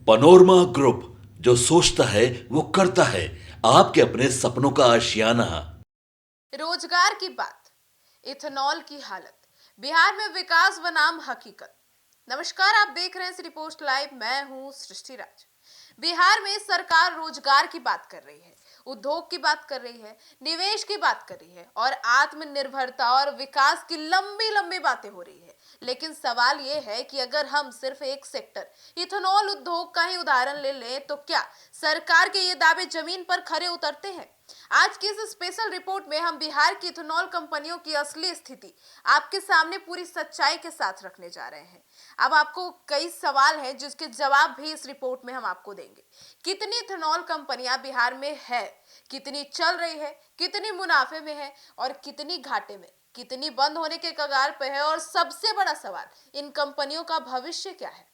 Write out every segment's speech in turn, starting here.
Panorama group, जो सोचता है वो करता है। आपके अपने सपनों का आशियाना। रोजगार की बात, इथेनॉल की हालत, बिहार में विकास बनाम हकीकत। नमस्कार, आप देख रहे हैं सिटी पोस्ट लाइव। मैं हूं सृष्टि राज। बिहार में सरकार रोजगार की बात कर रही है, उद्योग की बात कर रही है, निवेश की बात कर रही है और आत्मनिर्भरता और विकास की लंबी लंबी बातें हो रही है। लेकिन सवाल यह है कि अगर हम सिर्फ एक सेक्टर, इथेनॉल उद्योग का ही उदाहरण ले लें तो क्या सरकार के ये दावे जमीन पर खरे उतरते हैं? आज की इस स्पेशल रिपोर्ट में हम बिहार की इथेनॉल कंपनियों की असली स्थिति आपके सामने पूरी सच्चाई के साथ रखने जा रहे हैं। अब आपको कई सवाल हैं जिसके जवाब भी इस रिपोर्ट में हम आपको देंगे। कितनी इथेनॉल कंपनियां बिहार में है, कितनी चल रही है, कितनी मुनाफे में है और कितनी घाटे में, कितनी बंद होने के कगार पर है और सबसे बड़ा सवाल, इन कंपनियों का भविष्य क्या है?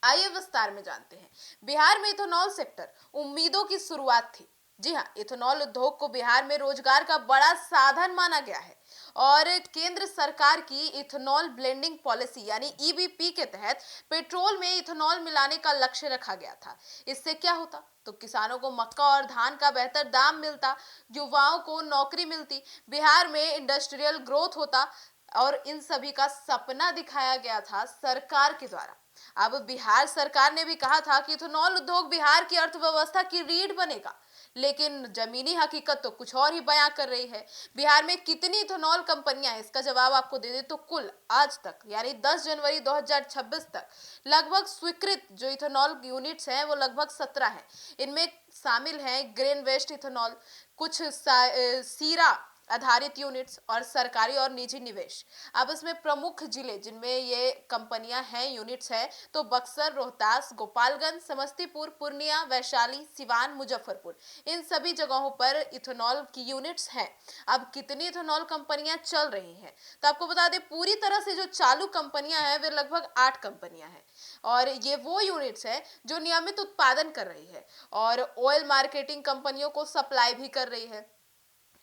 आइए विस्तार में जानते हैं। बिहार में इथेनॉल सेक्टर उम्मीदों की शुरुआत थी। जी हाँ, इथेनॉल उद्योग को बिहार में रोजगार का बड़ा साधन माना गया है और केंद्र सरकार की इथेनॉल ब्लेंडिंग पॉलिसी यानी ईबीपी के तहत पेट्रोल में इथेनॉल मिलाने का लक्ष्य रखा गया था। इससे क्या होता? तो किसानों को मक्का और धान का बेहतर दाम मिलता, युवाओं को नौकरी मिलती, बिहार में इंडस्ट्रियल ग्रोथ होता और इन सभी का सपना दिखाया गया था सरकार के द्वारा। अब बिहार सरकार ने भी कहा था कि इथेनॉल उद्योग बिहार की अर्थव्यवस्था की रीढ़ बनेगा, लेकिन जमीनी हकीकत तो कुछ और ही बयां कर रही है। बिहार में कितनी इथेनॉल कंपनियां हैं, इसका जवाब आपको दे दे तो कुल आज तक यानी 10 जनवरी 2026 तक लगभग स्वीकृत जो इथेनॉल यूनिट्स हैं वो लगभग 17 हैं। इनमें शामिल हैं ग्रेन वेस्ट इथेनॉल, कुछ सीरा आधारित यूनिट्स और सरकारी और निजी निवेश। अब इसमें प्रमुख जिले जिनमें ये कंपनियां हैं, यूनिट्स हैं, तो बक्सर, रोहतास, गोपालगंज, समस्तीपुर, पूर्णिया, वैशाली, सिवान, मुजफ्फरपुर, इन सभी जगहों पर इथेनॉल की यूनिट्स हैं। अब कितनी इथेनॉल कंपनियां चल रही हैं, तो आपको बता दें पूरी तरह से जो चालू कंपनियां हैं वे लगभग 8 कंपनियां हैं और ये वो यूनिट्स हैं जो नियमित उत्पादन कर रही है और ऑयल मार्केटिंग कंपनियों को सप्लाई भी कर रही है,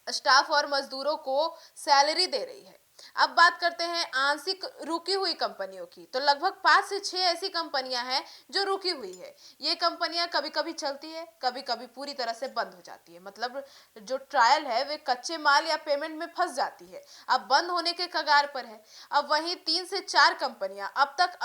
स्टाफ और मजदूरों को सैलरी दे रही है। अब बात करते हैं आंशिक रुकी हुई कंपनियों की, तो लगभग 5 से 6 ऐसी कंपनियां हैं जो रुकी हुई है। ये कंपनियां कभी कभी चलती है, कभी कभी पूरी तरह से बंद हो जाती है, मतलब जो ट्रायल है वे कच्चे माल या पेमेंट में फंस जाती है, अब बंद होने के कगार पर है। अब वहीं 3 से 4 कंपनियां अब तक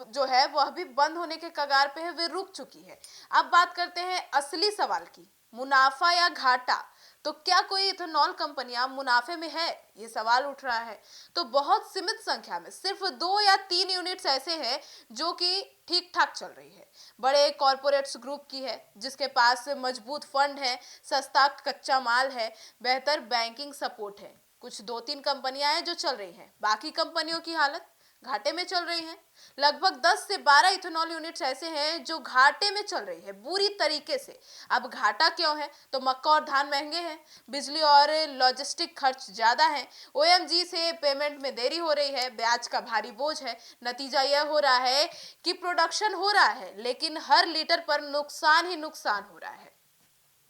जो है वह भी बंद होने के कगार पे है, वे रुक चुकी है। अब बात करते हैं असली सवाल की, मुनाफा या घाटा। तो क्या कोई इथेनॉल कंपनियां मुनाफे में है, ये सवाल उठ रहा है। तो बहुत सीमित संख्या में सिर्फ 2 या 3 यूनिट्स ऐसे हैं जो कि ठीक ठाक चल रही है। बड़े कॉरपोरेट्स ग्रुप की है जिसके पास मजबूत फंड है, सस्ता कच्चा माल है, बेहतर बैंकिंग सपोर्ट है। कुछ 2-3 कंपनियां हैं जो चल रही हैं, बाकी कंपनियों की हालत घाटे में चल रही हैं। लगभग 10 से 12 इथेनॉल यूनिट्स ऐसे हैं जो घाटे में चल रही है बुरी तरीके से। अब घाटा क्यों है? तो मक्का और धान महंगे हैं, बिजली और लॉजिस्टिक खर्च ज्यादा है, ओएमजी से पेमेंट में देरी हो रही है, ब्याज का भारी बोझ है। नतीजा यह हो रहा है कि प्रोडक्शन हो रहा है लेकिन हर लीटर पर नुकसान ही नुकसान हो रहा है।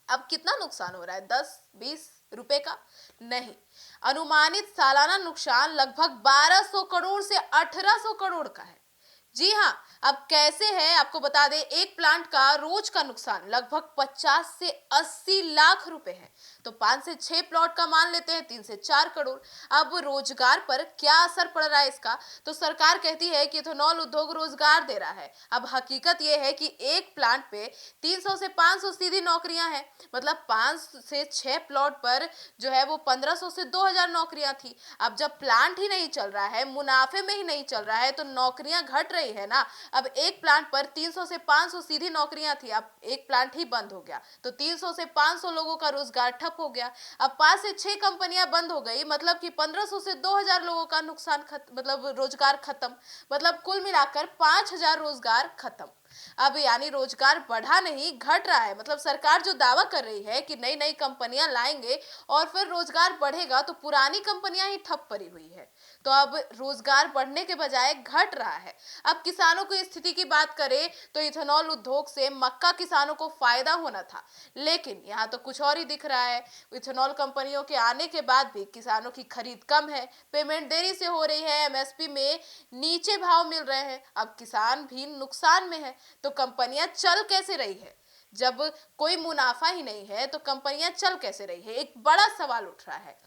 अब कितना नुकसान हो रहा है? 10-20 रुपए का नहीं, अनुमानित सालाना नुकसान लगभग 1200 करोड़ से 1800 करोड़ का है। जी हाँ, अब कैसे है आपको बता दें, एक प्लांट का रोज का नुकसान लगभग 50 से 80 लाख रुपए है। तो 5 से 6 प्लॉट का मान लेते हैं 3 से 4 करोड़। अब रोजगार पर क्या असर पड़ रहा है इसका? तो सरकार कहती है कि इथेनॉल उद्योग रोजगार दे रहा है। अब हकीकत यह है कि एक प्लांट पे 300 से 500 सीधी नौकरियां हैं, मतलब 5 से 6 प्लॉट पर जो है वो 1500 से 2000 नौकरियां थी। अब जब प्लांट ही नहीं चल रहा है, मुनाफे में ही नहीं चल रहा है, तो नौकरियां घट रही है ना। अब एक प्लांट पर 300 से 500 सीधी नौकरियां थी, अब एक प्लांट ही बंद हो गया तो 300 से 500 लोगों का रोजगार ठप हो गया। अब 5 से 6 कंपनियां बंद हो गई, मतलब कि 1500 से 2000 लोगों का नुकसान मतलब रोजगार खत्म, मतलब कुल मिलाकर 5000 रोजगार खत्म। अब यानी रोजगार बढ़ा नहीं घट रहा है, मतलब सरकार जो दावा कर रही है कि नई नई कंपनियां लाएंगे और फिर रोजगार बढ़ेगा, तो पुरानी कंपनियां ही ठप पड़ी हुई है। तो अब रोजगार बढ़ने के बजाय घट रहा है। अब किसानों की स्थिति की बात करें तो इथेनॉल उद्योग से मक्का किसानों को फायदा होना था, लेकिन यहाँ तो कुछ और ही दिख रहा है। इथेनॉल कंपनियों के आने के बाद भी किसानों की खरीद कम है, पेमेंट देरी से हो रही है, एमएसपी में नीचे भाव मिल रहे हैं। अब किसान भी नुकसान में है, तो कंपनियां चल कैसे रही है? जब कोई मुनाफा ही नहीं है तो कंपनियां चल कैसे रही है, एक बड़ा सवाल उठ रहा है।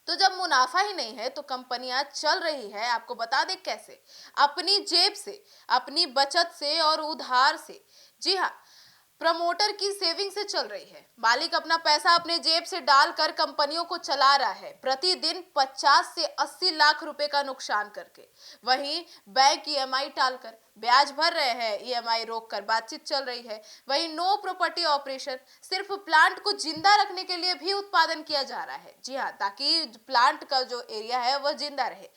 तो जब मुनाफा ही नहीं है तो कंपनियां चल रही है, आपको बता दें कैसे? अपनी जेब से, अपनी बचत से और उधार से। जी हाँ, प्रमोटर की सेविंग से चल रही है। मालिक अपना पैसा अपने जेब से डालकर कंपनियों को चला रहा है, प्रतिदिन 50 से 80 लाख रुपए का नुकसान करके। वहीं बैंक ईएमआई टालकर ब्याज भर रहे हैं, ईएमआई रोककर बातचीत चल रही है। वहीं नो प्रॉपर्टी ऑपरेशन, सिर्फ प्लांट को जिंदा रखने के लिए भी उत्पादन किया जा रहा है। जी हाँ, ताकि प्लांट का जो एरिया है वह जिंदा रहे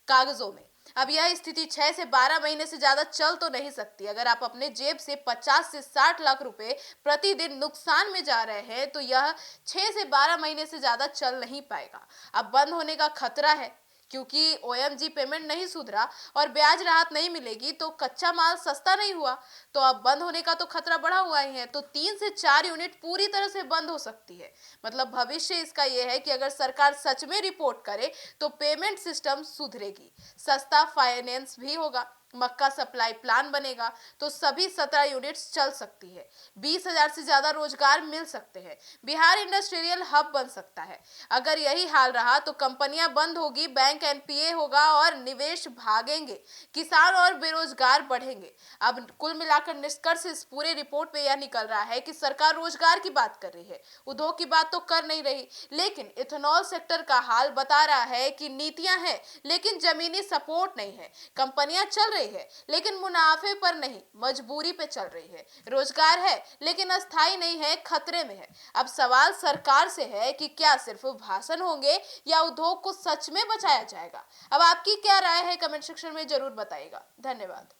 कागजों में। अब यह स्थिति 6 से 12 महीने से ज्यादा चल तो नहीं सकती। अगर आप अपने जेब से 50 से 60 लाख रुपए प्रतिदिन नुकसान में जा रहे हैं तो यह 6 से 12 महीने से ज्यादा चल नहीं पाएगा। अब बंद होने का खतरा है, क्योंकि ओएमजी पेमेंट नहीं सुधरा और ब्याज राहत नहीं मिलेगी तो कच्चा माल सस्ता नहीं हुआ, तो अब बंद होने का तो खतरा बढ़ा हुआ ही है। तो 3 से 4 यूनिट पूरी तरह से बंद हो सकती है। मतलब भविष्य इसका यह है कि अगर सरकार सच में रिपोर्ट करे तो पेमेंट सिस्टम सुधरेगी, सस्ता फाइनेंस भी होगा, मक्का सप्लाई प्लान बनेगा, तो सभी 17 यूनिट्स चल सकती है। 20,000 से ज्यादा रोजगार मिल सकते हैं। बिहार इंडस्ट्रियल हब बन सकता है। अगर यही हाल रहा तो कंपनियां बंद होगी, बैंक एनपीए होगा और निवेश भागेंगे, किसान और बेरोजगार बढ़ेंगे। अब कुल मिलाकर निष्कर्ष इस पूरे रिपोर्ट में यह निकल रहा है कि सरकार रोजगार की बात कर रही है, उद्योग की बात तो कर नहीं रही। लेकिन इथेनॉल सेक्टर का हाल बता रहा है कि नीतियां हैं लेकिन जमीनी सपोर्ट नहीं है। कंपनियां चल रही है लेकिन मुनाफे पर नहीं, मजबूरी पे चल रही है। रोजगार है लेकिन अस्थाई नहीं है, खतरे में है। अब सवाल सरकार से है कि क्या सिर्फ भाषण होंगे या उद्योग को सच में बचाया जाएगा? अब आपकी क्या राय है, कमेंट सेक्शन में जरूर बताइएगा। धन्यवाद।